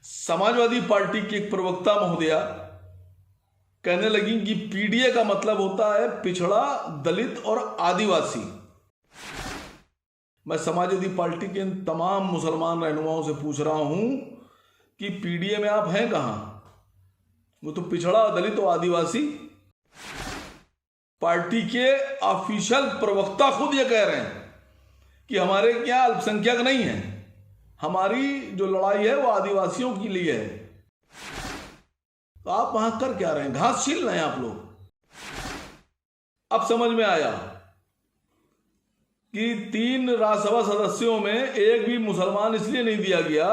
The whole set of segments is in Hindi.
समाजवादी पार्टी की एक प्रवक्ता महोदया कहने लगी कि पीडीए का मतलब होता है पिछड़ा, दलित और आदिवासी। मैं समाजवादी पार्टी के इन तमाम मुसलमान रहनुमाओं से पूछ रहा हूं कि पीडीए में आप हैं कहां? वो तो पिछड़ा, दलित और आदिवासी। पार्टी के ऑफिशियल प्रवक्ता खुद ये कह रहे हैं कि हमारे क्या अल्पसंख्यक नहीं है, हमारी जो लड़ाई है वो आदिवासियों के लिए है। तो आप वहां कर क्या रहे हैं? घास छील रहे हैं आप लोग। अब समझ में आया कि 3 राज्यसभा सदस्यों में एक भी मुसलमान इसलिए नहीं दिया गया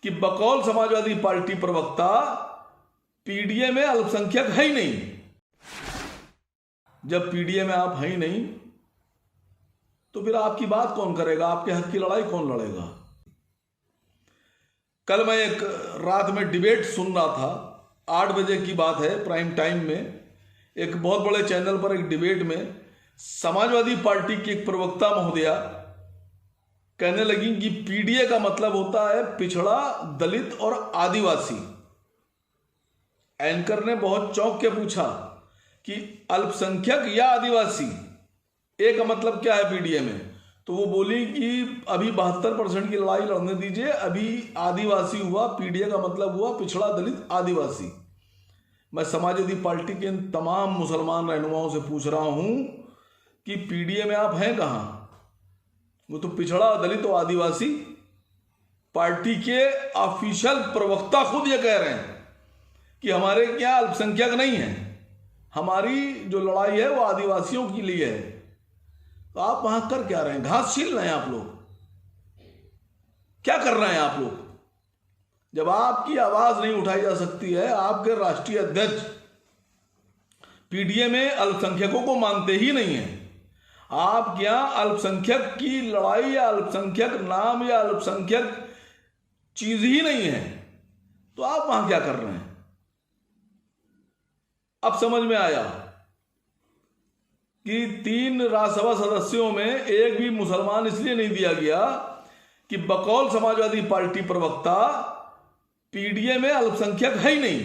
कि बकौल समाजवादी पार्टी प्रवक्ता पीडीए में अल्पसंख्यक है ही नहीं। जब पीडीए में आप हैं ही नहीं तो फिर आपकी बात कौन करेगा? आपके हक की लड़ाई कौन लड़ेगा? कल मैं एक रात में डिबेट सुन रहा था, 8 बजे की बात है, प्राइम टाइम में एक बहुत बड़े चैनल पर एक डिबेट में समाजवादी पार्टी की एक प्रवक्ता महोदया कहने लगी कि पीडीए का मतलब होता है पिछड़ा, दलित और आदिवासी। एंकर ने बहुत चौंक के पूछा कि अल्पसंख्यक या आदिवासी, ए का मतलब क्या है पीडीए में? तो वो बोली कि अभी 72% की लड़ाई लड़ने दीजिए, अभी आदिवासी हुआ, पीडीए का मतलब हुआ पिछड़ा, दलित, आदिवासी। मैं समाजवादी पार्टी के इन तमाम मुसलमान रहनुमाओं से पूछ रहा हूं कि पीडीए में आप हैं कहां? वो तो पिछड़ा, दलित और आदिवासी। पार्टी के ऑफिशियल प्रवक्ता खुद ये कह रहे हैं कि हमारे क्या अल्पसंख्यक नहीं है, हमारी जो लड़ाई है वो आदिवासियों के लिए है। तो आप वहां कर क्या रहे हैं? घास छील रहे हैं आप लोग। क्या कर रहे हैं आप लोग? जब आपकी आवाज नहीं उठाई जा सकती है, आपके राष्ट्रीय अध्यक्ष पीडीए में अल्पसंख्यकों को मानते ही नहीं है। आप क्या अल्पसंख्यक की लड़ाई या अल्पसंख्यक नाम या अल्पसंख्यक चीज ही नहीं है, तो आप वहां क्या कर रहे हैं? अब समझ में आया कि 3 राज्यसभा सदस्यों में एक भी मुसलमान इसलिए नहीं दिया गया कि बकौल समाजवादी पार्टी प्रवक्ता पीडीए में अल्पसंख्यक है ही नहीं।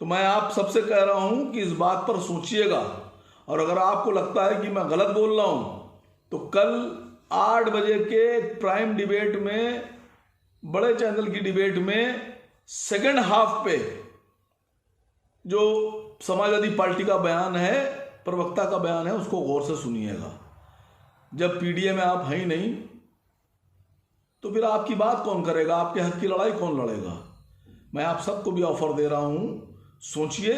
तो मैं आप सबसे कह रहा हूं कि इस बात पर सोचिएगा, और अगर आपको लगता है कि मैं गलत बोल रहा हूं तो कल 8 बजे के प्राइम डिबेट में, बड़े चैनल की डिबेट में सेकंड हाफ पे जो समाजवादी पार्टी का बयान है, प्रवक्ता का बयान है, उसको गौर से सुनिएगा। जब पीडीए में आप हैं ही नहीं तो फिर आपकी बात कौन करेगा? आपके हक की लड़ाई कौन लड़ेगा? मैं आप सबको भी ऑफर दे रहा हूं, सोचिए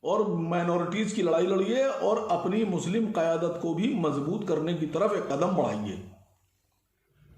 और माइनॉरिटीज की लड़ाई लड़िए और अपनी मुस्लिम क़यादत को भी मजबूत करने की तरफ एक कदम बढ़ाइए।